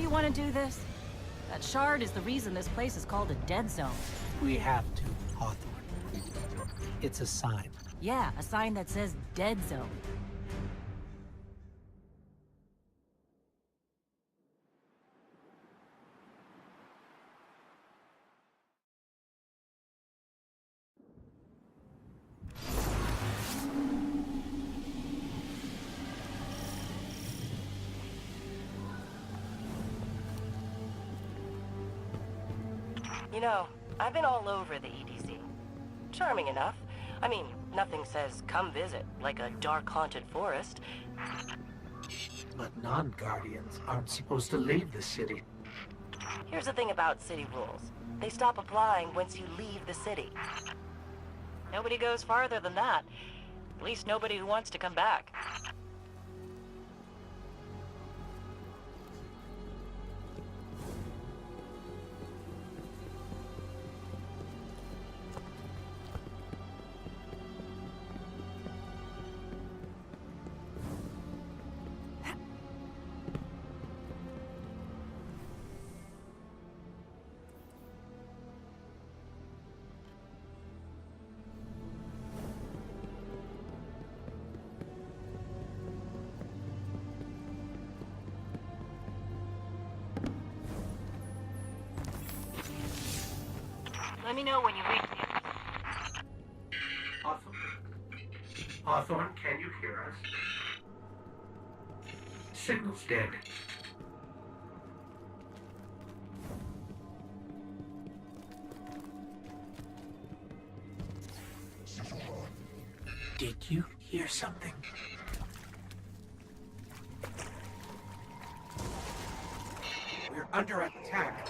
you want to do this? That shard is the reason this place is called a dead zone. We have to, Hawthorne. It's a sign. Yeah, a sign that says dead zone. You know, I've been all over the EDZ. Charming enough. I mean, nothing says come visit, like a dark haunted forest. But non-Guardians aren't supposed to leave the city. Here's the thing about city rules. They stop applying once you leave the city. Nobody goes farther than that. At least nobody who wants to come back. Let me know when you reach me. Hawthorne, can you hear us? Signal's dead. Did you hear something? We're under attack.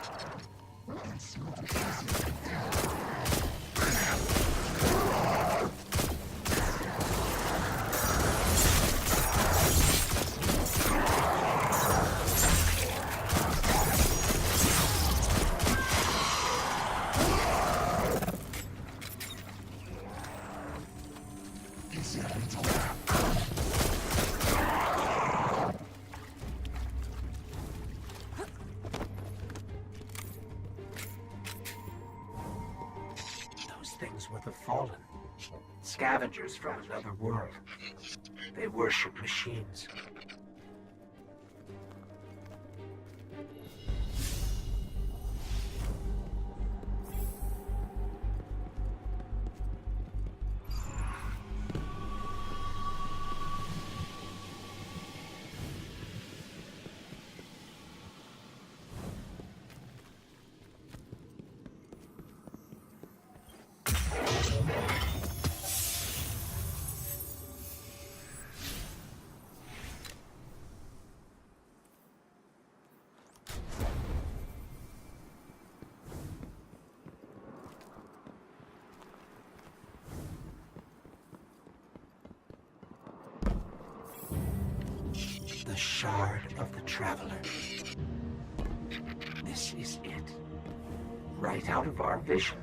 Things were the Fallen. Scavengers from another world. They worship machines. The Shard of the Traveler. This is it. Right out of our vision.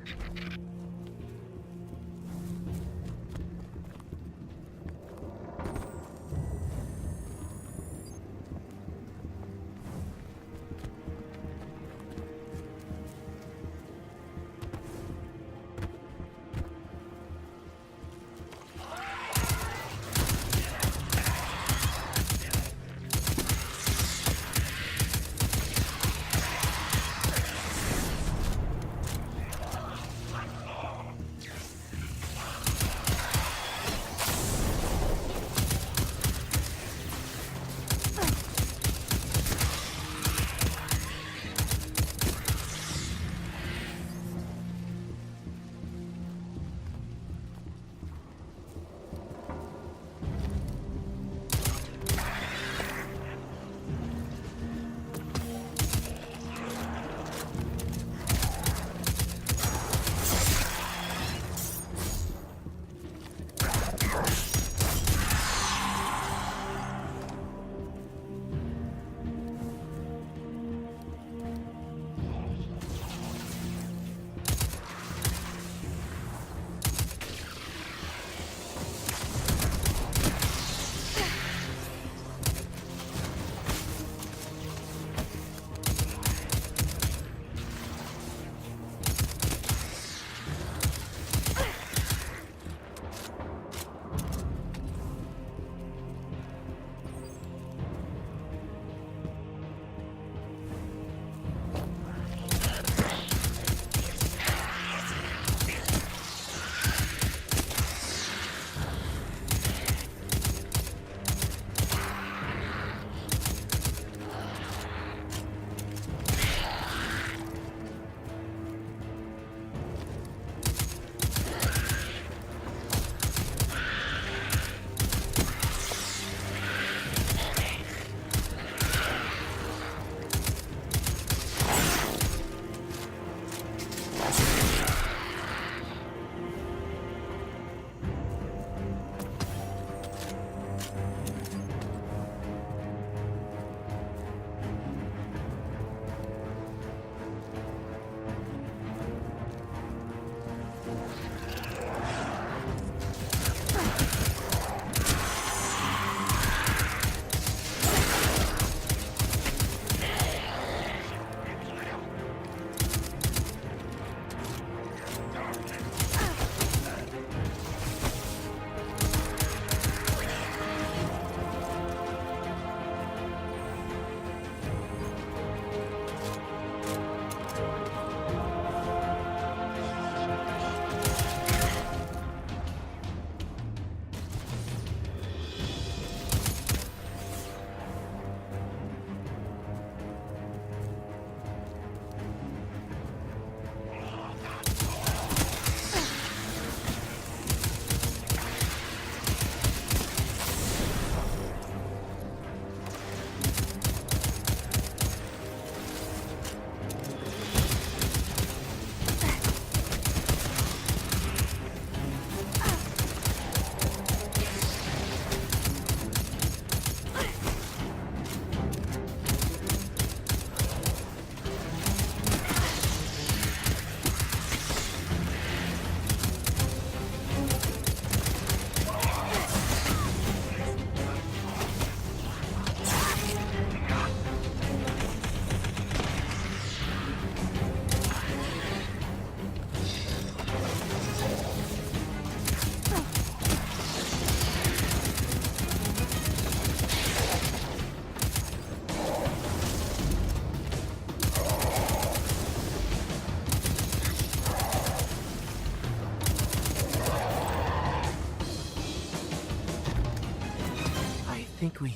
think we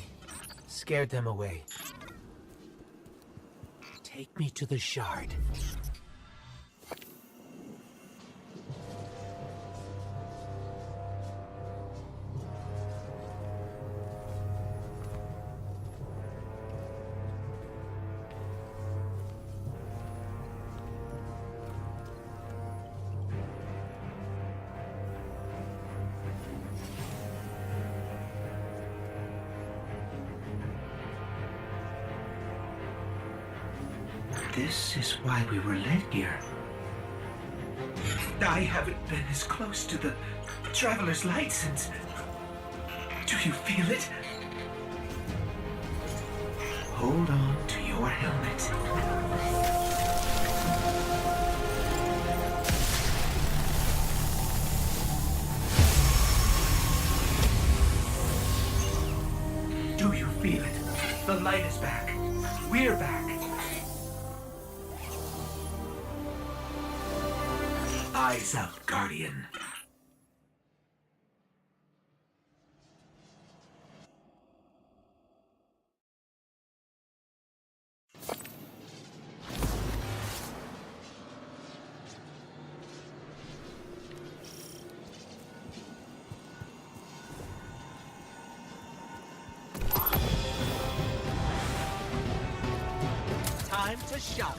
scared them away. Take me to the shard. This is why we were led here. I haven't been as close to the Traveler's Light since... Do you feel it? Hold on to your helmet. Do you feel it? The light is back. We're back. Eyes up, Guardian. Time to shout.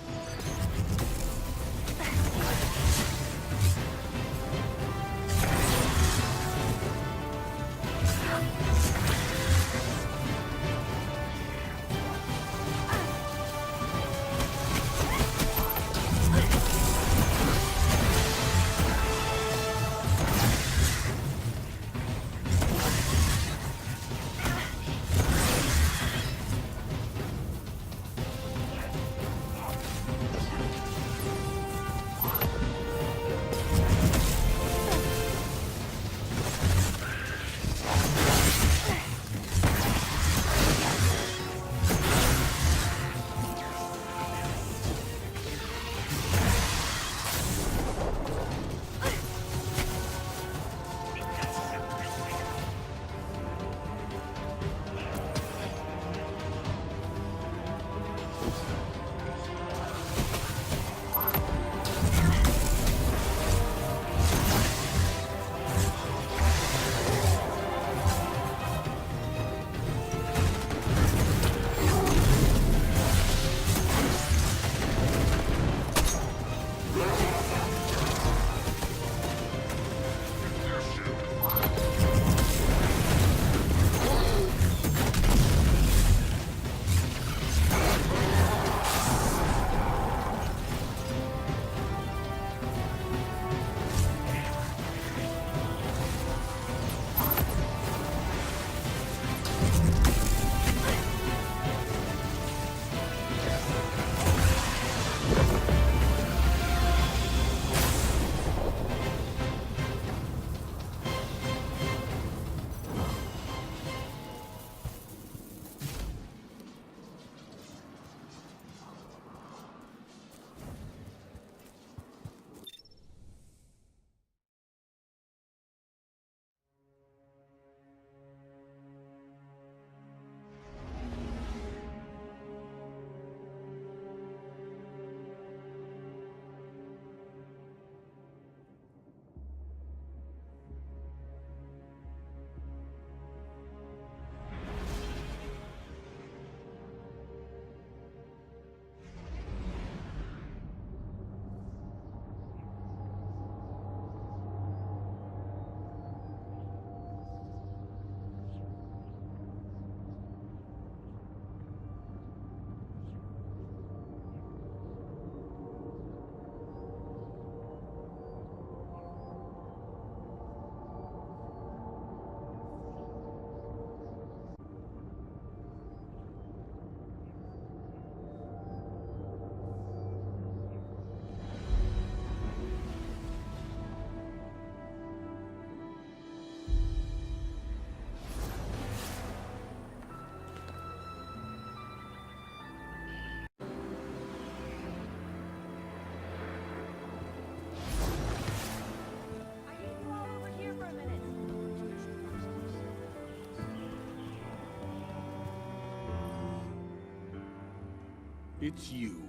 It's you.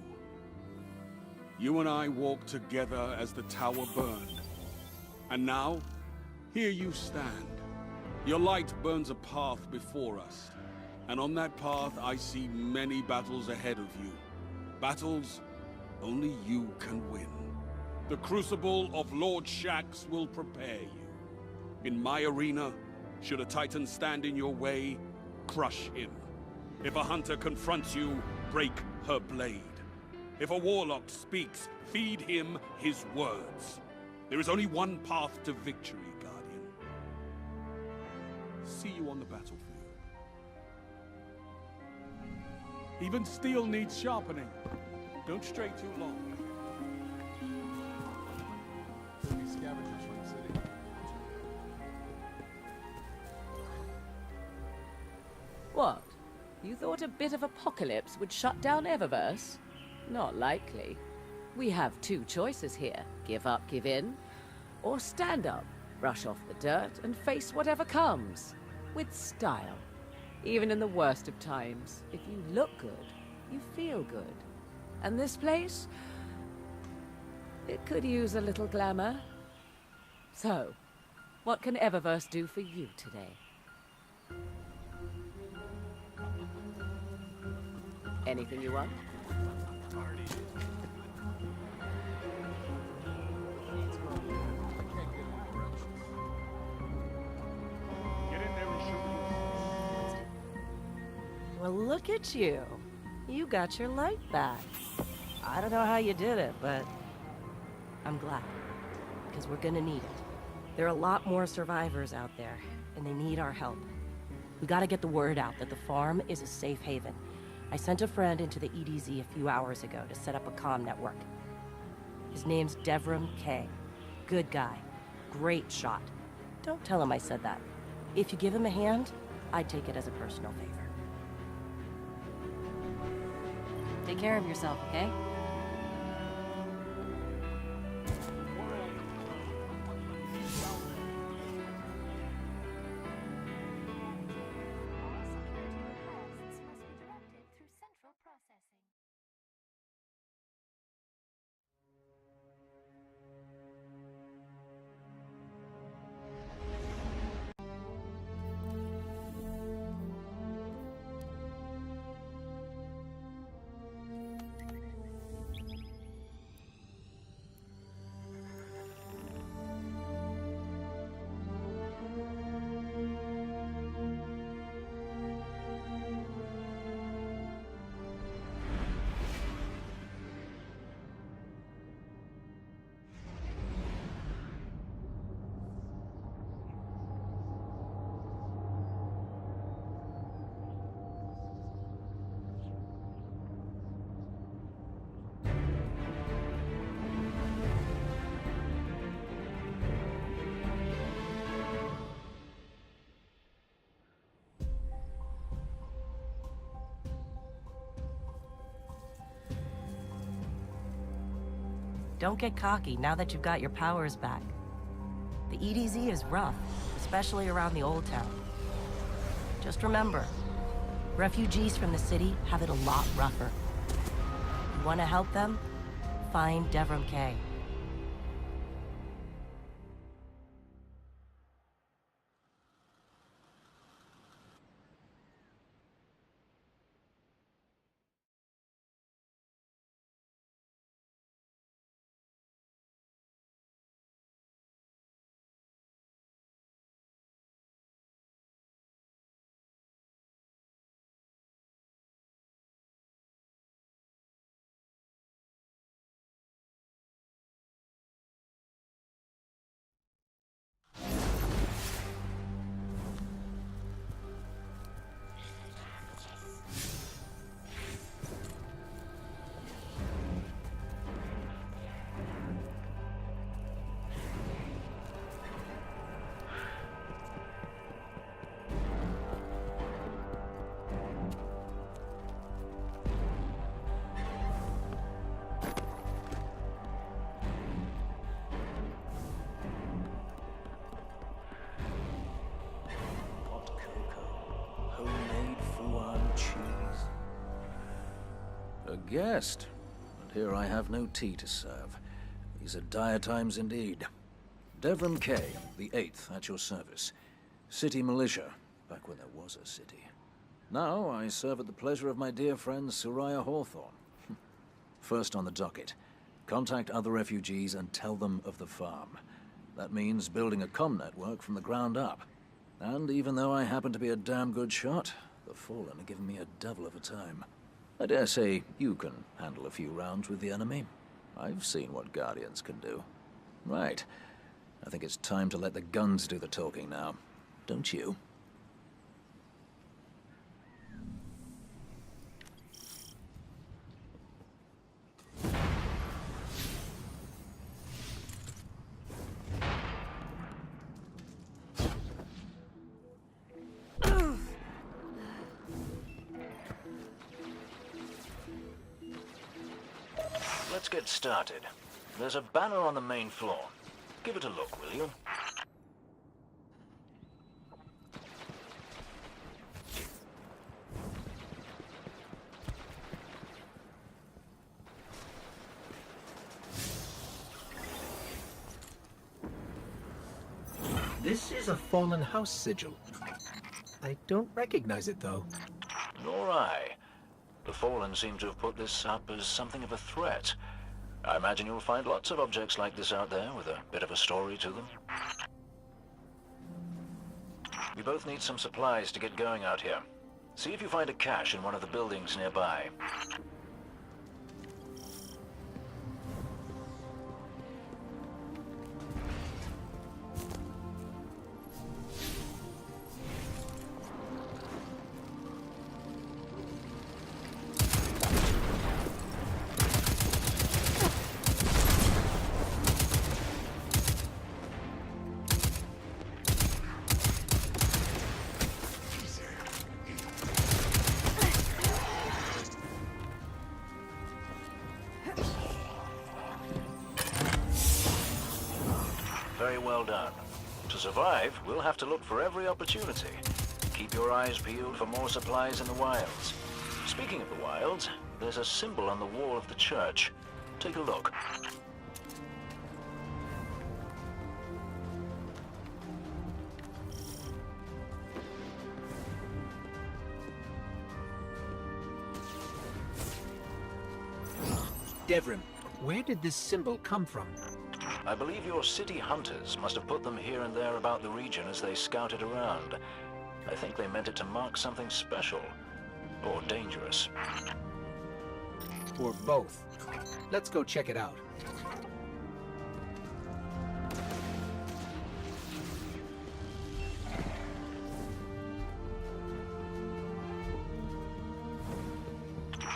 You and I walked together as the tower burned. And now, here you stand. Your light burns a path before us. And on that path, I see many battles ahead of you. Battles only you can win. The crucible of Lord Shaxx will prepare you. In my arena, should a Titan stand in your way, crush him. If a hunter confronts you, break her blade. If a warlock speaks, feed him his words. There is only one path to victory, Guardian. See you on the battlefield. Even steel needs sharpening. Don't stray too long. There'll be scavengers from the city. What? You thought a bit of apocalypse would shut down Eververse? Not likely. We have two choices here. Give up, give in. Or stand up, brush off the dirt, and face whatever comes. With style. Even in the worst of times, if you look good, you feel good. And this place? It could use a little glamour. So, what can Eververse do for you today? Anything you want? Well, look at you. You got your light back. I don't know how you did it, but I'm glad. Because we're gonna need it. There are a lot more survivors out there, and they need our help. We gotta get the word out that the farm is a safe haven. I sent a friend into the EDZ a few hours ago to set up a comm network. His name's Devrim K. Good guy. Great shot. Don't tell him I said that. If you give him a hand, I'd take it as a personal favor. Take care of yourself, okay? Don't get cocky now that you've got your powers back. The EDZ is rough, especially around the Old Town. Just remember, refugees from the city have it a lot rougher. You want to help them? Find Devrim K. guest, and here I have no tea to serve. These are dire times indeed. Devrim K, the 8th, at your service. City militia, back when there was a city. Now I serve at the pleasure of my dear friend Soraya Hawthorne. First on the docket, contact other refugees and tell them of the farm. That means building a comm network from the ground up. And even though I happen to be a damn good shot, the Fallen are giving me a devil of a time. I dare say you can handle a few rounds with the enemy. I've seen what Guardians can do. Right. I think it's time to let the guns do the talking now. Don't you? Let's get started. There's a banner on the main floor. Give it a look, will you? This is a fallen house sigil. I don't recognize it, though. Nor I. The Fallen seem to have put this up as something of a threat. I imagine you'll find lots of objects like this out there with a bit of a story to them. We both need some supplies to get going out here. See if you find a cache in one of the buildings nearby. Very well done. To survive, we'll have to look for every opportunity. Keep your eyes peeled for more supplies in the wilds. Speaking of the wilds, there's a symbol on the wall of the church. Take a look. Devrim, where did this symbol come from? I believe your city hunters must have put them here and there about the region as they scouted around. I think they meant it to mark something special. Or dangerous. Or both. Let's go check it out.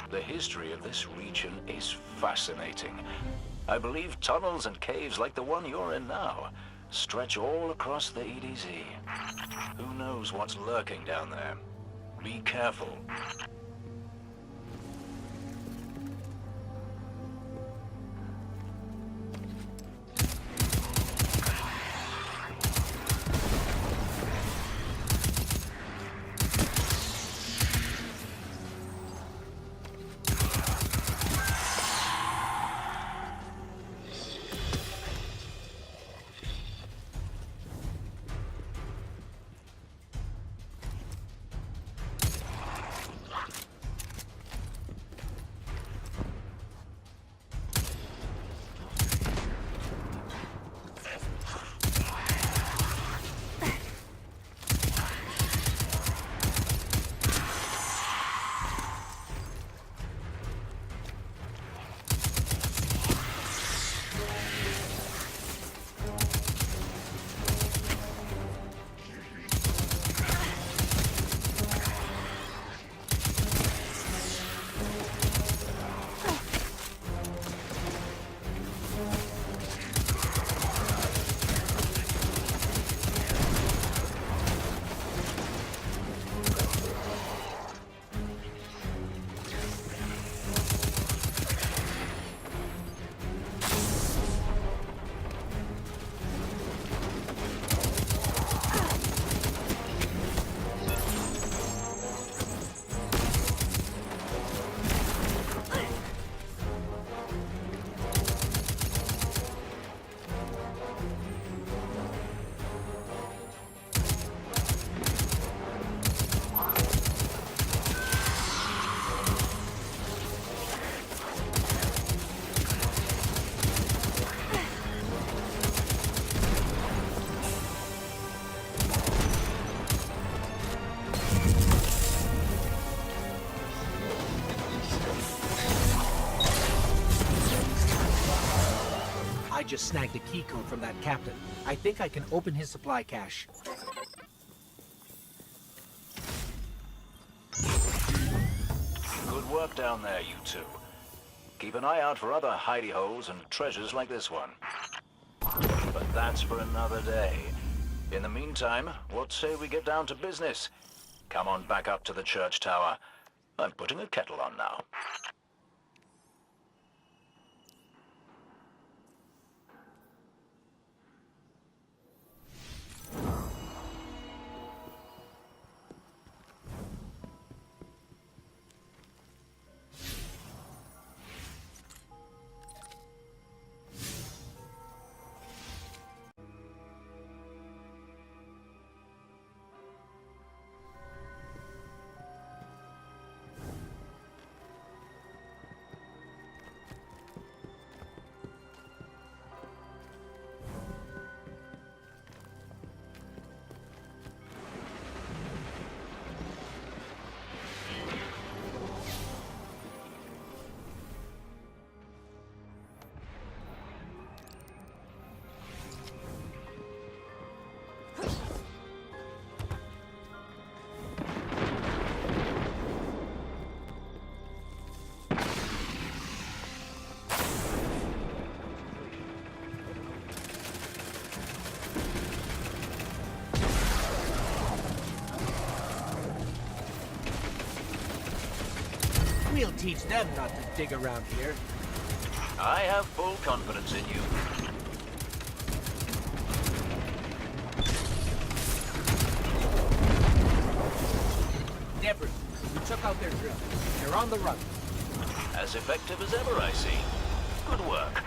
The history of this region is fascinating. I believe tunnels and caves like the one you're in now stretch all across the EDZ. Who knows what's lurking down there? Be careful. just snagged a key code from that captain. I think I can open his supply cache. Good work down there, you two. Keep an eye out for other hidey holes and treasures like this one. But that's for another day. In the meantime, what say we get down to business? Come on back up to the church tower. I'm putting a kettle on now. We'll teach them not to dig around here. I have full confidence in you. Devrim, we took out their drill. They're on the run. As effective as ever, I see. Good work.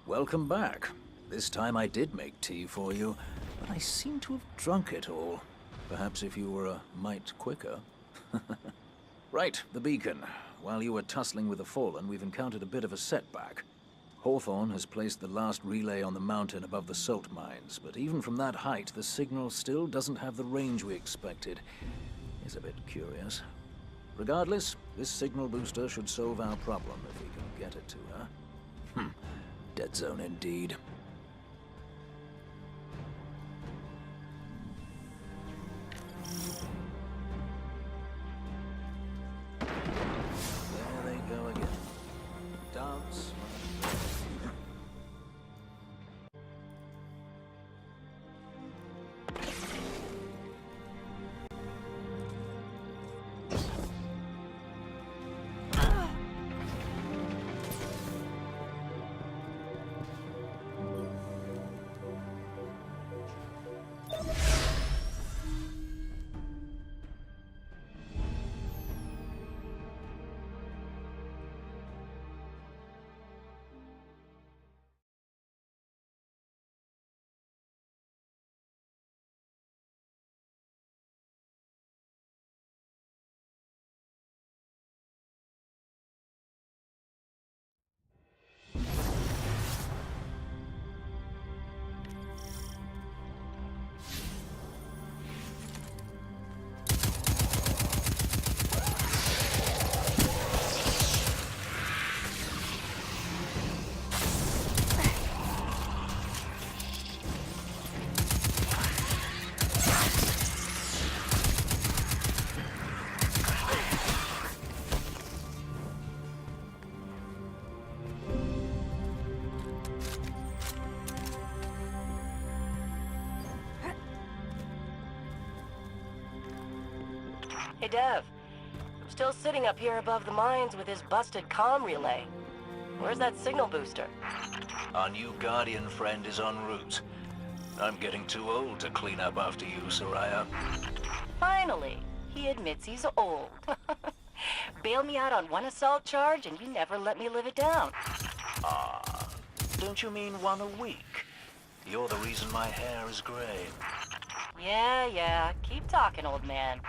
Welcome back. This time I did make tea for you, but I seem to have drunk it all. Perhaps if you were a mite quicker. Right, the beacon. While you were tussling with the Fallen, we've encountered a bit of a setback. Hawthorne has placed the last relay on the mountain above the salt mines, but even from that height, the signal still doesn't have the range we expected. It's a bit curious. Regardless, this signal booster should solve our problem if we can get it to her. Dead zone indeed. There they go again. Dance. Hey, Dev. I'm still sitting up here above the mines with his busted comm relay. Where's that signal booster? Our new Guardian friend is en route. I'm getting too old to clean up after you, Soraya. Finally, he admits he's old. Bail me out on one assault charge and you never let me live it down. Ah, don't you mean one a week? You're the reason my hair is gray. Yeah. Keep talking, old man.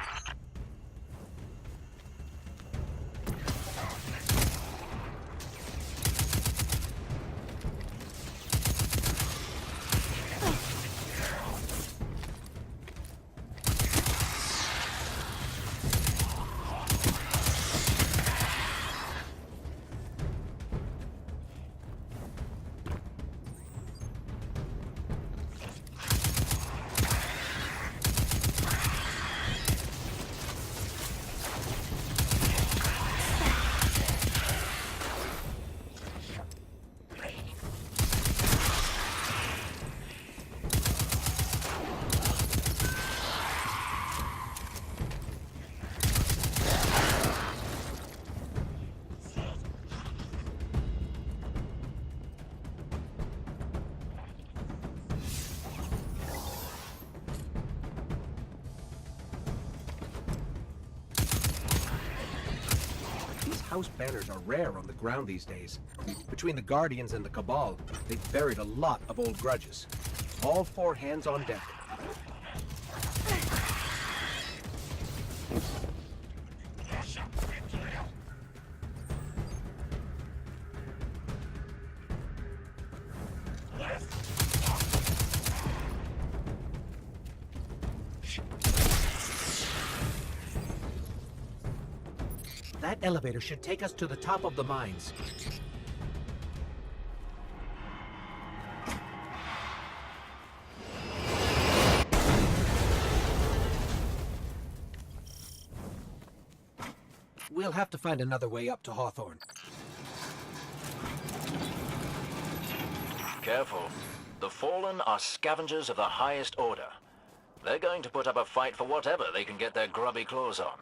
House banners are rare on the ground these days. Between the Guardians and the Cabal, they've buried a lot of old grudges. All four hands on deck. That elevator should take us to the top of the mines. We'll have to find another way up to Hawthorne. Careful. The Fallen are scavengers of the highest order. They're going to put up a fight for whatever they can get their grubby claws on.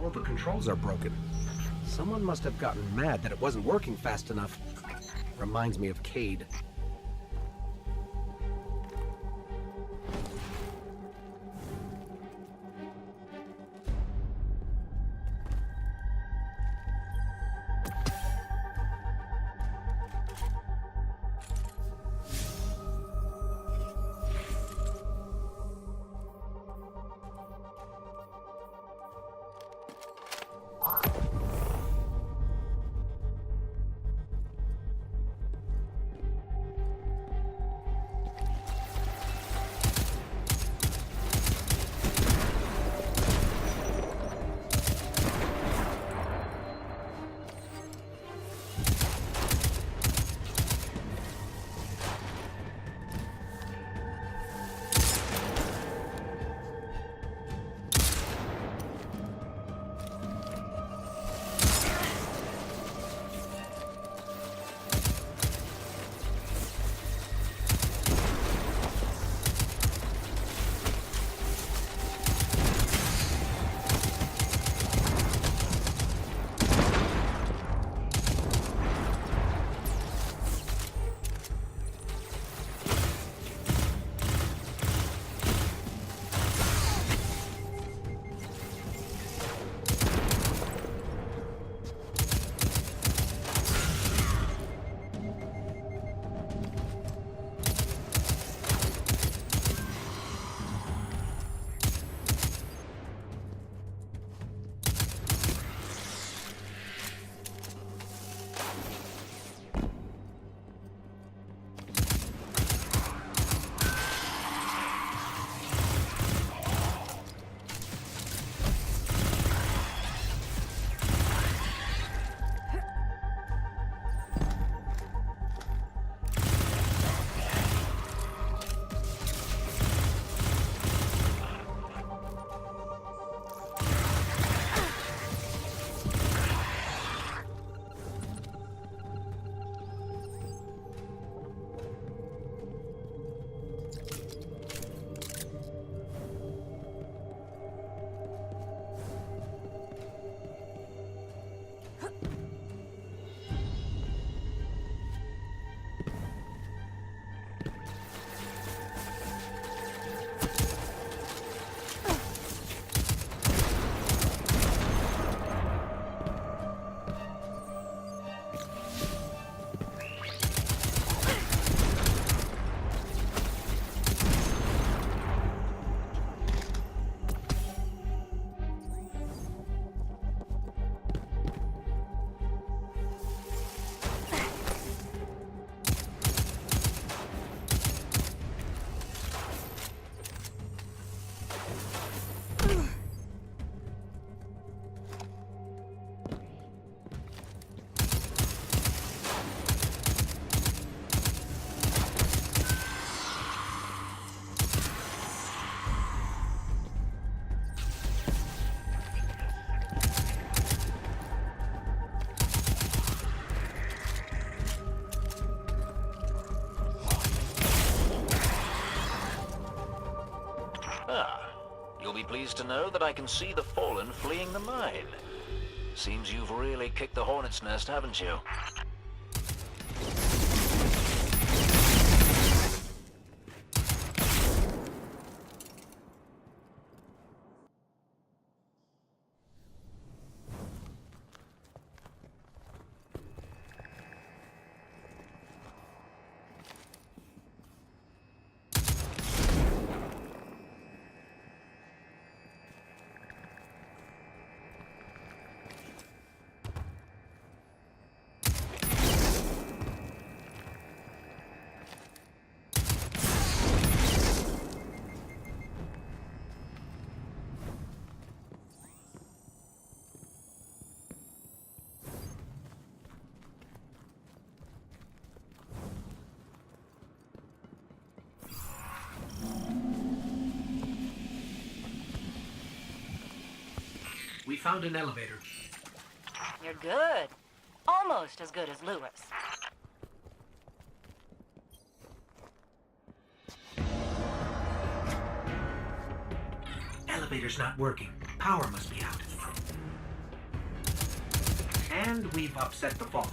All the controls are broken. Someone must have gotten mad that it wasn't working fast enough. Reminds me of Cade. pleased to know that I can see the Fallen fleeing the mine. Seems you've really kicked the hornet's nest, haven't you? We found an elevator. You're good. Almost as good as Lewis. Elevator's not working. Power must be out. And we've upset the Fallen.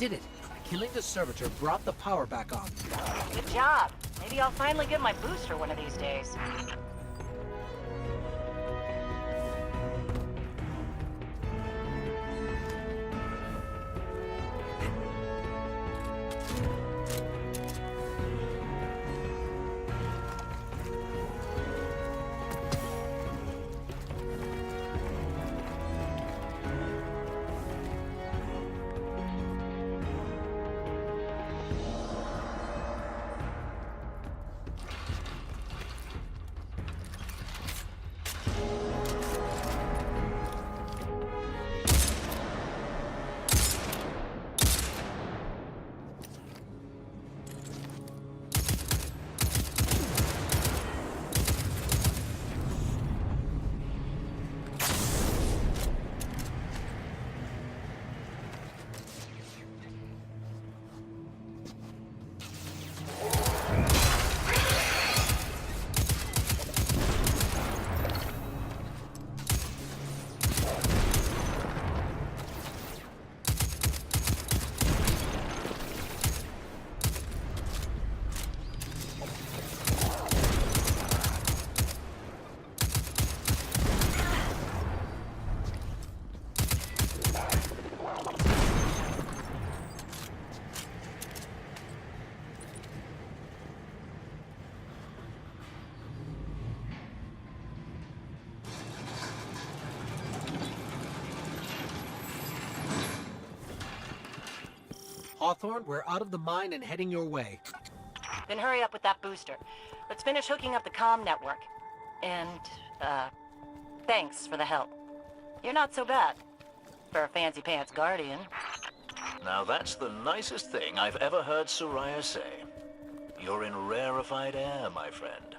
did it! Killing the servitor brought the power back on. Good job. Maybe I'll finally get my booster one of these days. Hawthorne, we're out of the mine and heading your way. Then hurry up with that booster. Let's finish hooking up the comm network. And, thanks for the help. You're not so bad. For a fancy pants guardian. Now that's the nicest thing I've ever heard Soraya say. You're in rarefied air, my friend.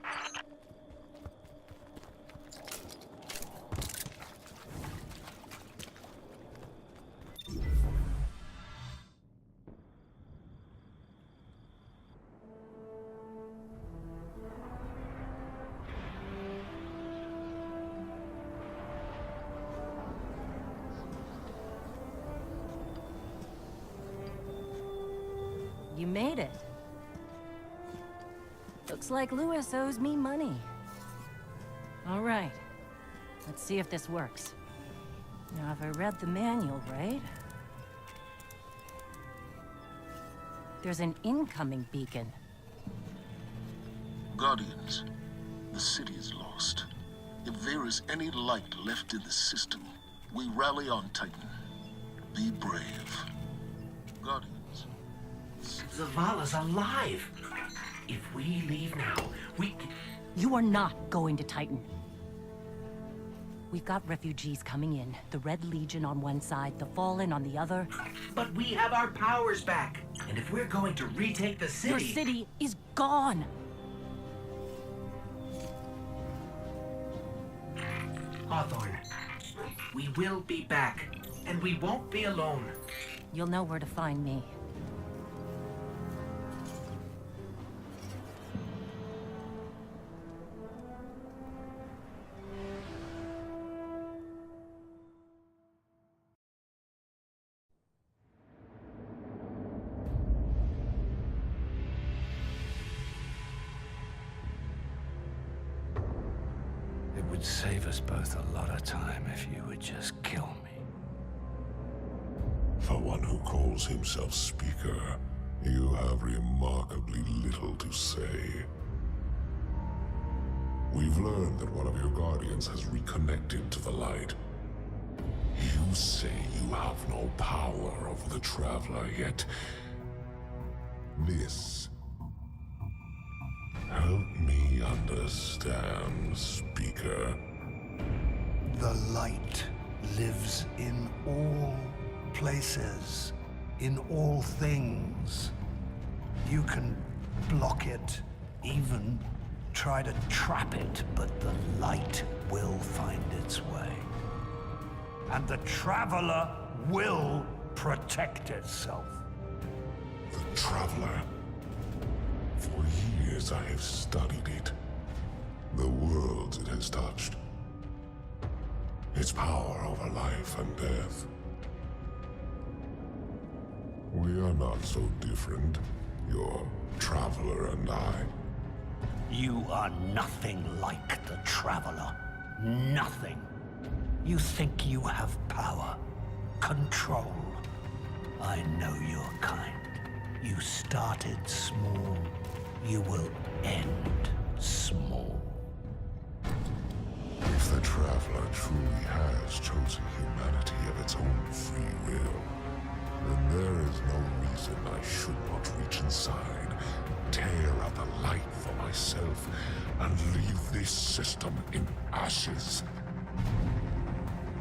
You made it. Looks like Lewis owes me money. All right. Let's see if this works. Now, if I read the manual right... There's an incoming beacon. Guardians, the city is lost. If there is any light left in the system, we rally on Titan. Be brave. Guardians. Zavala's alive! If we leave now, we can... You are not going to Titan. We've got refugees coming in. The Red Legion on one side, the Fallen on the other. But we have our powers back. And if we're going to retake the city... Your city is gone! Hawthorne, we will be back. And we won't be alone. You'll know where to find me. It would save us both a lot of time if you would just kill me. For one who calls himself Speaker, you have remarkably little to say. We've learned that one of your Guardians has reconnected to the light. You say you have no power over the Traveler, yet... This... Help me understand, Speaker. The light lives in all places, in all things. You can block it, even try to trap it, but the light will find its way. And the Traveler will protect itself. The Traveler. For years I have studied it. The worlds it has touched. Its power over life and death. We are not so different, your traveler and I. You are nothing like the Traveler. Nothing. You think you have power, control. I know your kind. You started small. You will end small. If the Traveler truly has chosen humanity of its own free will, then there is no reason I should not reach inside, tear out the light for myself, and leave this system in ashes.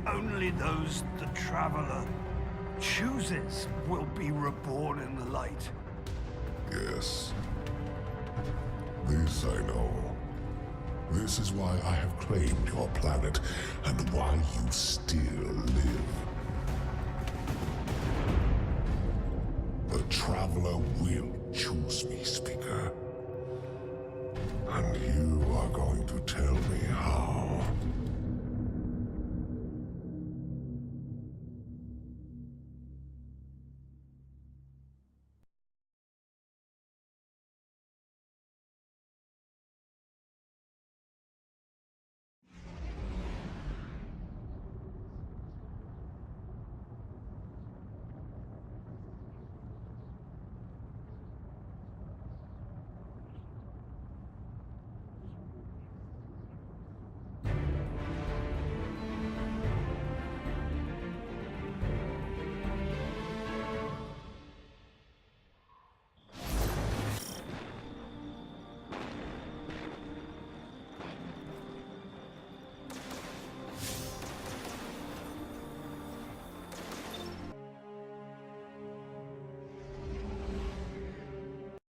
Only those the Traveler chooses will be reborn in the light. Yes. This I know. This is why I have claimed your planet, and why you still live. The Traveler will choose me, Speaker.